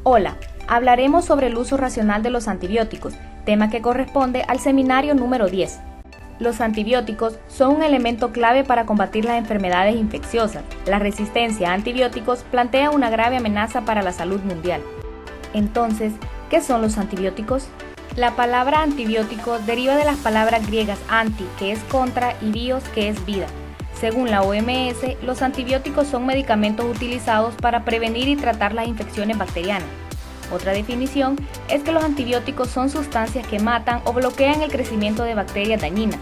Hola, hablaremos sobre el uso racional de los antibióticos, tema que corresponde al seminario número 10. Los antibióticos son un elemento clave para combatir las enfermedades infecciosas. La resistencia a antibióticos plantea una grave amenaza para la salud mundial. Entonces, ¿qué son los antibióticos? La palabra antibiótico deriva de las palabras griegas anti, que es contra, y bios, que es vida. Según la OMS, los antibióticos son medicamentos utilizados para prevenir y tratar las infecciones bacterianas. Otra definición es que los antibióticos son sustancias que matan o bloquean el crecimiento de bacterias dañinas.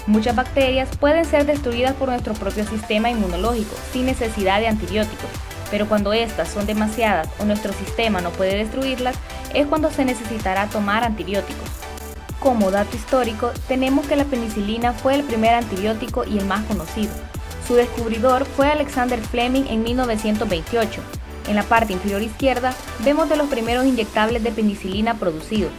Muchas bacterias pueden ser destruidas por nuestro propio sistema inmunológico sin necesidad de antibióticos, pero cuando estas son demasiadas o nuestro sistema no puede destruirlas, es cuando se necesitará tomar antibióticos. Como dato histórico, tenemos que la penicilina fue el primer antibiótico y el más conocido. Su descubridor fue Alexander Fleming en 1928. En la parte inferior izquierda vemos de los primeros inyectables de penicilina producidos.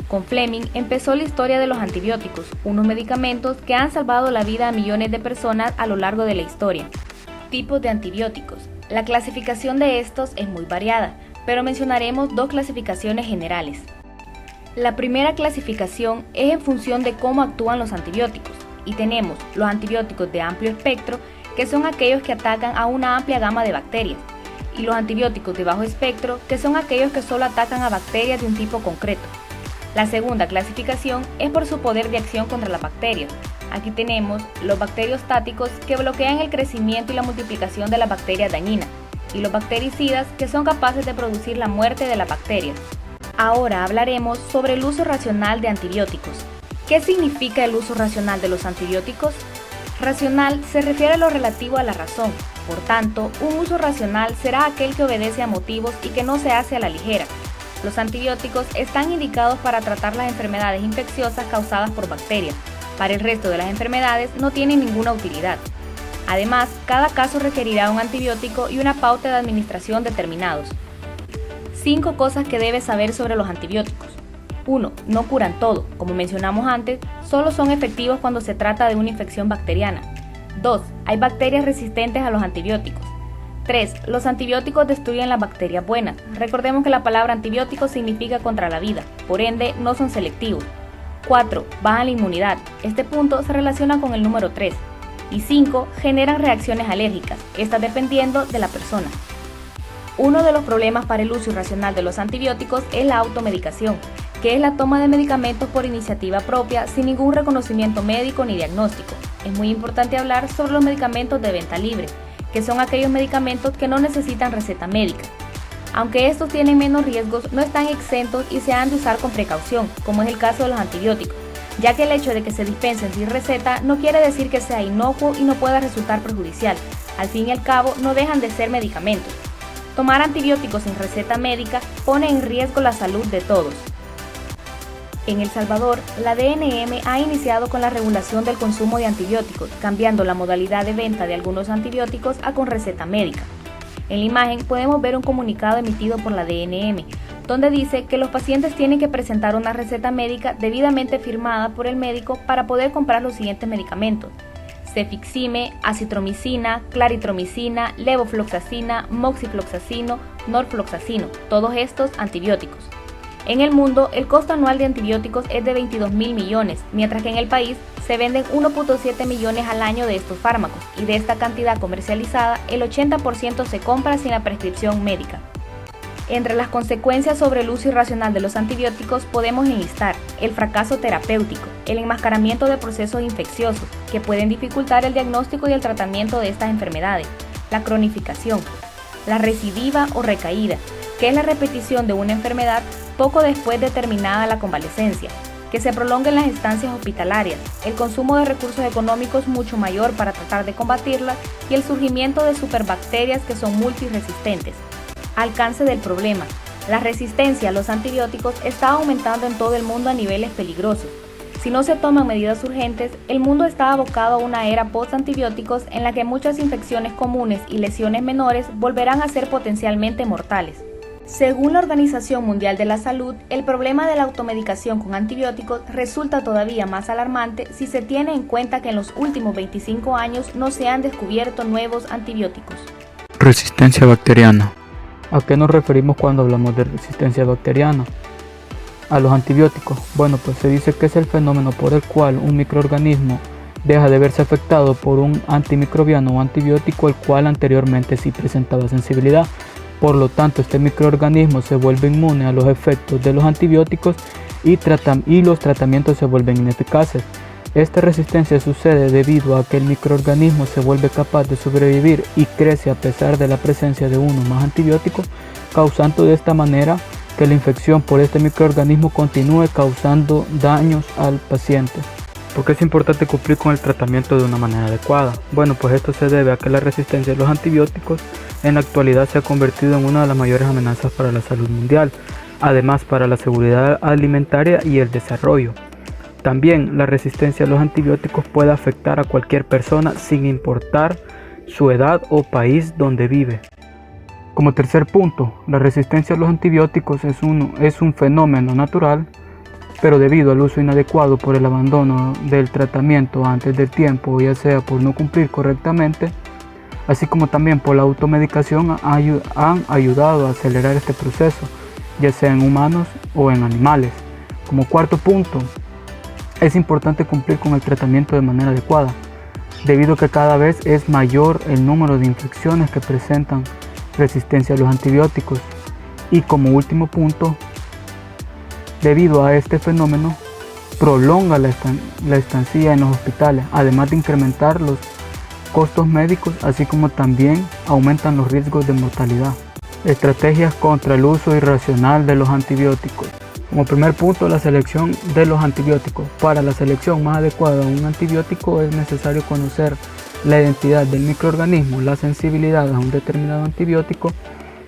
Con Fleming empezó la historia de los antibióticos, unos medicamentos que han salvado la vida a millones de personas a lo largo de la historia. Tipos de antibióticos. La clasificación de estos es muy variada, pero mencionaremos dos clasificaciones generales. La primera clasificación es en función de cómo actúan los antibióticos, y tenemos los antibióticos de amplio espectro, que son aquellos que atacan a una amplia gama de bacterias, y los antibióticos de bajo espectro, que son aquellos que solo atacan a bacterias de un tipo concreto. La segunda clasificación es por su poder de acción contra las bacterias. Aquí tenemos los bacteriostáticos, que bloquean el crecimiento y la multiplicación de las bacterias dañinas, y los bactericidas, que son capaces de producir la muerte de las bacterias. Ahora hablaremos sobre el uso racional de antibióticos. ¿Qué significa el uso racional de los antibióticos? Racional se refiere a lo relativo a la razón. Por tanto, un uso racional será aquel que obedece a motivos y que no se hace a la ligera. Los antibióticos están indicados para tratar las enfermedades infecciosas causadas por bacterias. Para el resto de las enfermedades no tienen ninguna utilidad. Además, cada caso requerirá un antibiótico y una pauta de administración determinados. 5 cosas que debes saber sobre los antibióticos. 1. No curan todo. Como mencionamos antes, solo son efectivos cuando se trata de una infección bacteriana. 2. Hay bacterias resistentes a los antibióticos. 3. Los antibióticos destruyen las bacterias buenas. Recordemos que la palabra antibiótico significa contra la vida, por ende no son selectivos. 4. Bajan la inmunidad. Este punto se relaciona con el número 3. Y 5. Generan reacciones alérgicas, estas dependiendo de la persona. Uno de los problemas para el uso irracional de los antibióticos es la automedicación, que es la toma de medicamentos por iniciativa propia sin ningún reconocimiento médico ni diagnóstico. Es muy importante hablar sobre los medicamentos de venta libre, que son aquellos medicamentos que no necesitan receta médica. Aunque estos tienen menos riesgos, no están exentos y se han de usar con precaución, como es el caso de los antibióticos, ya que el hecho de que se dispensen sin receta no quiere decir que sea inocuo y no pueda resultar perjudicial. Al fin y al cabo, no dejan de ser medicamentos. Tomar antibióticos sin receta médica pone en riesgo la salud de todos. En El Salvador, la DNM ha iniciado con la regulación del consumo de antibióticos, cambiando la modalidad de venta de algunos antibióticos a con receta médica. En la imagen podemos ver un comunicado emitido por la DNM, donde dice que los pacientes tienen que presentar una receta médica debidamente firmada por el médico para poder comprar los siguientes medicamentos: cefixime, acitromicina, claritromicina, levofloxacina, moxifloxacino, norfloxacino, todos estos antibióticos. En el mundo, el costo anual de antibióticos es de 22.000 millones, mientras que en el país se venden 1.7 millones al año de estos fármacos, y de esta cantidad comercializada, el 80% se compra sin la prescripción médica. Entre las consecuencias sobre el uso irracional de los antibióticos podemos enlistar el fracaso terapéutico, el enmascaramiento de procesos infecciosos, que pueden dificultar el diagnóstico y el tratamiento de estas enfermedades, la cronificación, la recidiva o recaída, que es la repetición de una enfermedad poco después de terminada la convalecencia, que se prolonga en las estancias hospitalarias, el consumo de recursos económicos mucho mayor para tratar de combatirla y el surgimiento de superbacterias que son multiresistentes. Alcance del problema. La resistencia a los antibióticos está aumentando en todo el mundo a niveles peligrosos. Si no se toman medidas urgentes, el mundo está abocado a una era post-antibióticos en la que muchas infecciones comunes y lesiones menores volverán a ser potencialmente mortales. Según la Organización Mundial de la Salud, el problema de la automedicación con antibióticos resulta todavía más alarmante si se tiene en cuenta que en los últimos 25 años no se han descubierto nuevos antibióticos. Resistencia bacteriana. ¿A qué nos referimos cuando hablamos de resistencia bacteriana a los antibióticos? Bueno, pues se dice que es el fenómeno por el cual un microorganismo deja de verse afectado por un antimicrobiano o antibiótico el cual anteriormente sí presentaba sensibilidad. Por lo tanto, este microorganismo se vuelve inmune a los efectos de los antibióticos y los tratamientos se vuelven ineficaces. Esta resistencia sucede debido a que el microorganismo se vuelve capaz de sobrevivir y crece a pesar de la presencia de uno más antibiótico, causando de esta manera que la infección por este microorganismo continúe causando daños al paciente. ¿Por qué es importante cumplir con el tratamiento de una manera adecuada? Bueno, pues esto se debe a que la resistencia a los antibióticos en la actualidad se ha convertido en una de las mayores amenazas para la salud mundial, además para la seguridad alimentaria y el desarrollo. También la resistencia a los antibióticos puede afectar a cualquier persona sin importar su edad o país donde vive. Como tercer punto, la resistencia a los antibióticos es un fenómeno natural, pero debido al uso inadecuado por el abandono del tratamiento antes del tiempo, ya sea por no cumplir correctamente, así como también por la automedicación, han ayudado a acelerar este proceso, ya sea en humanos o en animales. Como cuarto punto, es importante cumplir con el tratamiento de manera adecuada, debido a que cada vez es mayor el número de infecciones que presentan resistencia a los antibióticos. Y como último punto, debido a este fenómeno, prolonga la estancia en los hospitales, además de incrementar los costos médicos, así como también aumentan los riesgos de mortalidad. Estrategias contra el uso irracional de los antibióticos. Como primer punto, la selección de los antibióticos. Para la selección más adecuada a un antibiótico es necesario conocer la identidad del microorganismo, la sensibilidad a un determinado antibiótico,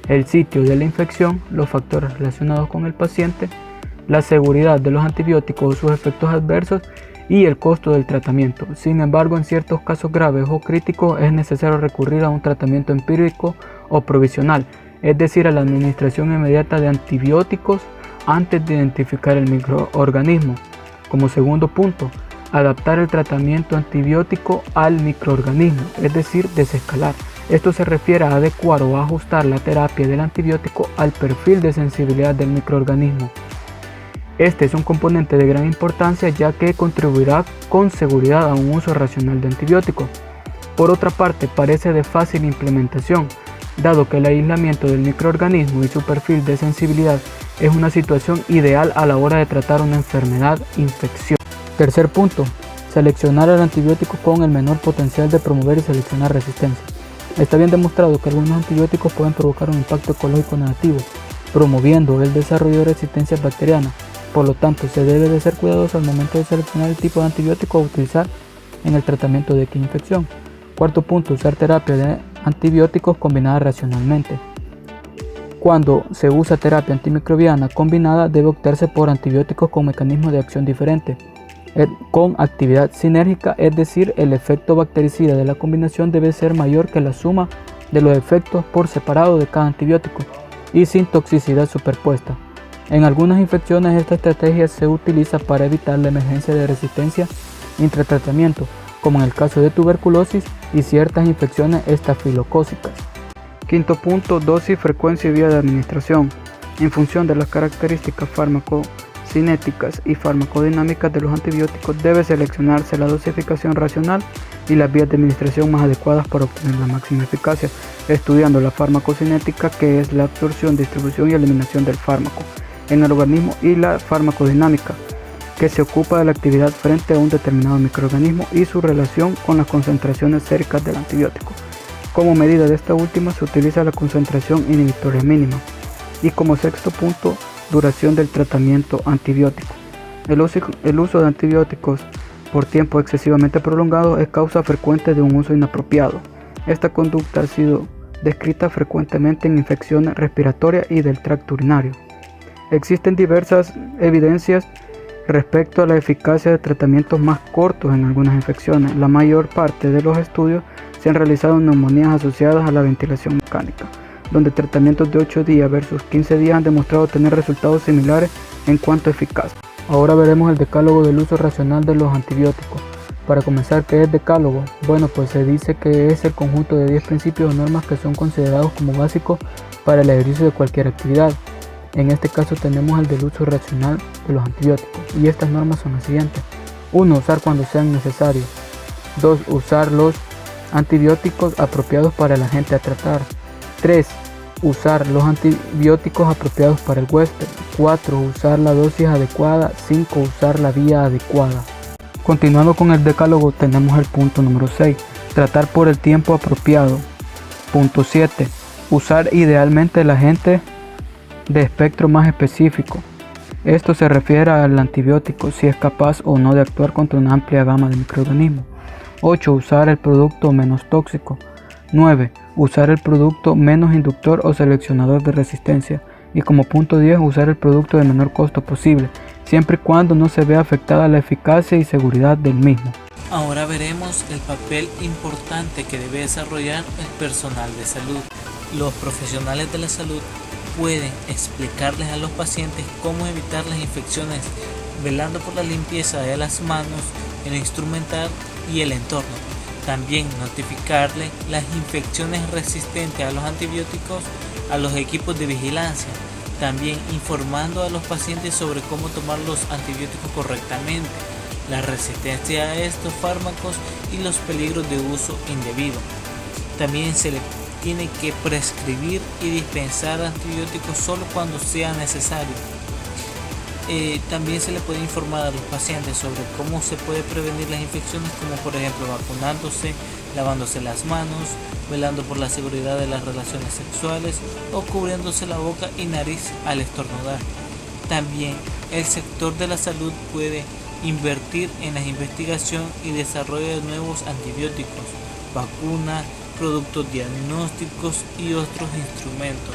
el sitio de la infección, los factores relacionados con el paciente, la seguridad de los antibióticos o sus efectos adversos y el costo del tratamiento. Sin embargo, en ciertos casos graves o críticos es necesario recurrir a un tratamiento empírico o provisional, es decir, a la administración inmediata de antibióticos antes de identificar el microorganismo. Como segundo punto, adaptar el tratamiento antibiótico al microorganismo, es decir, desescalar. Esto se refiere a adecuar o ajustar la terapia del antibiótico al perfil de sensibilidad del microorganismo. Este es un componente de gran importancia ya que contribuirá con seguridad a un uso racional de antibióticos. Por otra parte, parece de fácil implementación, dado que el aislamiento del microorganismo y su perfil de sensibilidad es una situación ideal a la hora de tratar una enfermedad infecciosa. Tercer punto, seleccionar el antibiótico con el menor potencial de promover y seleccionar resistencia. Está bien demostrado que algunos antibióticos pueden provocar un impacto ecológico negativo, promoviendo el desarrollo de resistencias bacterianas. Por lo tanto, se debe de ser cuidadoso al momento de seleccionar el tipo de antibiótico a utilizar en el tratamiento de X infección. Cuarto punto, usar terapia de antibióticos combinada racionalmente. Cuando se usa terapia antimicrobiana combinada, debe optarse por antibióticos con mecanismos de acción diferentes, con actividad sinérgica, es decir, el efecto bactericida de la combinación debe ser mayor que la suma de los efectos por separado de cada antibiótico y sin toxicidad superpuesta. En algunas infecciones esta estrategia se utiliza para evitar la emergencia de resistencia intratratamiento, como en el caso de tuberculosis y ciertas infecciones estafilocócicas. Quinto punto, dosis, frecuencia y vía de administración. En función de las características farmacocinéticas y farmacodinámicas de los antibióticos, debe seleccionarse la dosificación racional y las vías de administración más adecuadas para obtener la máxima eficacia, estudiando la farmacocinética, que es la absorción, distribución y eliminación del fármaco en el organismo, y la farmacodinámica, que se ocupa de la actividad frente a un determinado microorganismo y su relación con las concentraciones séricas del antibiótico. Como medida de esta última se utiliza la concentración inhibitoria mínima. Y como sexto punto, duración del tratamiento antibiótico. El uso de antibióticos por tiempo excesivamente prolongado es causa frecuente de un uso inapropiado. Esta conducta ha sido descrita frecuentemente en infecciones respiratorias y del tracto urinario. Existen diversas evidencias respecto a la eficacia de tratamientos más cortos en algunas infecciones. La mayor parte de los estudios se han realizado en neumonías asociadas a la ventilación mecánica, donde tratamientos de 8 días versus 15 días han demostrado tener resultados similares en cuanto a eficacia. Ahora veremos el decálogo del uso racional de los antibióticos. Para comenzar, ¿qué es decálogo? Bueno, pues se dice que es el conjunto de 10 principios o normas que son considerados como básicos para el ejercicio de cualquier actividad. En este caso tenemos el del uso racional de los antibióticos, y estas normas son las siguientes. 1. Usar cuando sean necesarios. 2. Usar los antibióticos apropiados para el agente a tratar. 3. Usar los antibióticos apropiados para el huésped. 4. Usar la dosis adecuada. 5. Usar la vía adecuada. Continuando con el decálogo, tenemos el punto número 6. Tratar por el tiempo apropiado. Punto 7. Usar idealmente el agente de espectro más específico. Esto se refiere al antibiótico, si es capaz o no de actuar contra una amplia gama de microorganismos. 8. Usar el producto menos tóxico. 9. Usar el producto menos inductor o seleccionador de resistencia. Y como punto 10, usar el producto de menor costo posible, siempre y cuando no se vea afectada la eficacia y seguridad del mismo. Ahora veremos el papel importante que debe desarrollar el personal de salud. Los profesionales de la salud pueden explicarles a los pacientes cómo evitar las infecciones, velando por la limpieza de las manos, el instrumental y el entorno. También notificarle las infecciones resistentes a los antibióticos a los equipos de vigilancia. También informando a los pacientes sobre cómo tomar los antibióticos correctamente, la resistencia a estos fármacos y los peligros de uso indebido. También se le tiene que prescribir y dispensar antibióticos solo cuando sea necesario. También se le puede informar a los pacientes sobre cómo se puede prevenir las infecciones, como por ejemplo vacunándose, lavándose las manos, velando por la seguridad de las relaciones sexuales o cubriéndose la boca y nariz al estornudar. También el sector de la salud puede invertir en la investigación y desarrollo de nuevos antibióticos, vacunas, productos diagnósticos y otros instrumentos.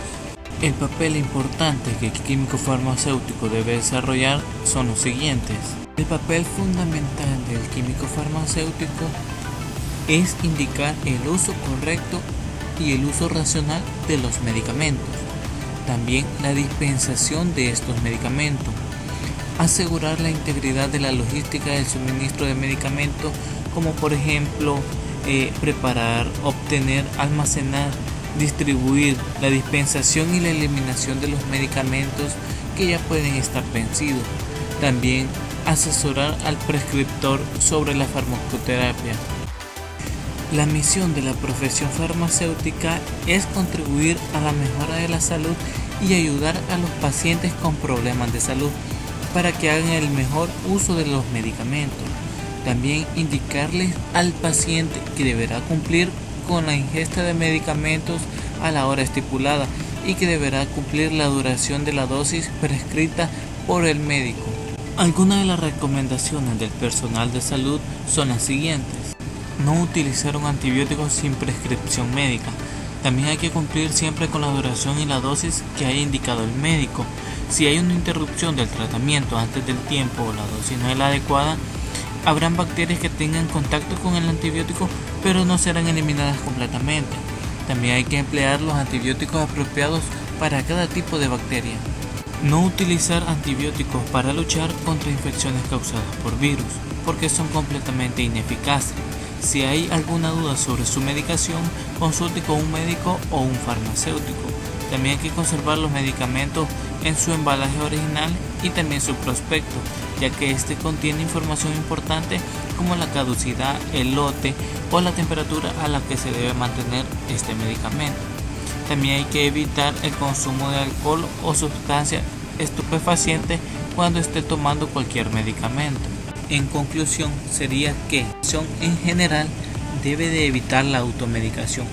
El papel importante que el químico farmacéutico debe desarrollar son los siguientes. El papel fundamental del químico farmacéutico es indicar el uso correcto y el uso racional de los medicamentos. También la dispensación de estos medicamentos. Asegurar la integridad de la logística del suministro de medicamentos, como por ejemplo preparar, obtener, almacenar, distribuir, la dispensación y la eliminación de los medicamentos que ya pueden estar vencidos. También asesorar al prescriptor sobre la farmacoterapia. La misión de la profesión farmacéutica es contribuir a la mejora de la salud y ayudar a los pacientes con problemas de salud para que hagan el mejor uso de los medicamentos. También indicarles al paciente que deberá cumplir con la ingesta de medicamentos a la hora estipulada y que deberá cumplir la duración de la dosis prescrita por el médico. Algunas de las recomendaciones del personal de salud son las siguientes. No utilizar un antibiótico sin prescripción médica. También hay que cumplir siempre con la duración y la dosis que haya indicado el médico. Si hay una interrupción del tratamiento antes del tiempo o la dosis no es la adecuada, habrán bacterias que tengan contacto con el antibiótico pero no serán eliminadas completamente. También hay que emplear los antibióticos apropiados para cada tipo de bacteria. No utilizar antibióticos para luchar contra infecciones causadas por virus, porque son completamente ineficaces. Si hay alguna duda sobre su medicación, consulte con un médico o un farmacéutico. También hay que conservar los medicamentos en su embalaje original y también su prospecto, ya que este contiene información importante como la caducidad, el lote o la temperatura a la que se debe mantener este medicamento. También hay que evitar el consumo de alcohol o sustancias estupefacientes cuando esté tomando cualquier medicamento. En conclusión, sería que en general debe de evitar la automedicación,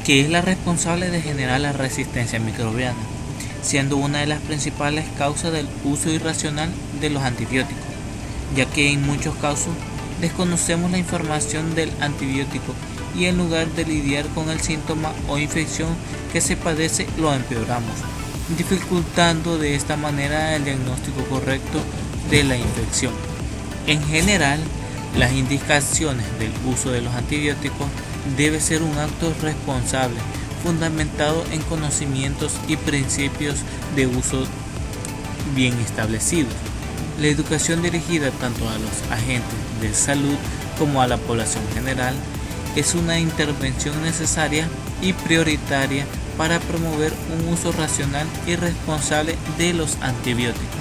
que es la responsable de generar la resistencia microbiana, siendo una de las principales causas del uso irracional de los antibióticos, ya que en muchos casos desconocemos la información del antibiótico y en lugar de lidiar con el síntoma o infección que se padece, lo empeoramos, dificultando de esta manera el diagnóstico correcto de la infección. En general, las indicaciones del uso de los antibióticos debe ser un acto responsable, fundamentado en conocimientos y principios de uso bien establecidos. La educación dirigida tanto a los agentes de salud como a la población general es una intervención necesaria y prioritaria para promover un uso racional y responsable de los antibióticos.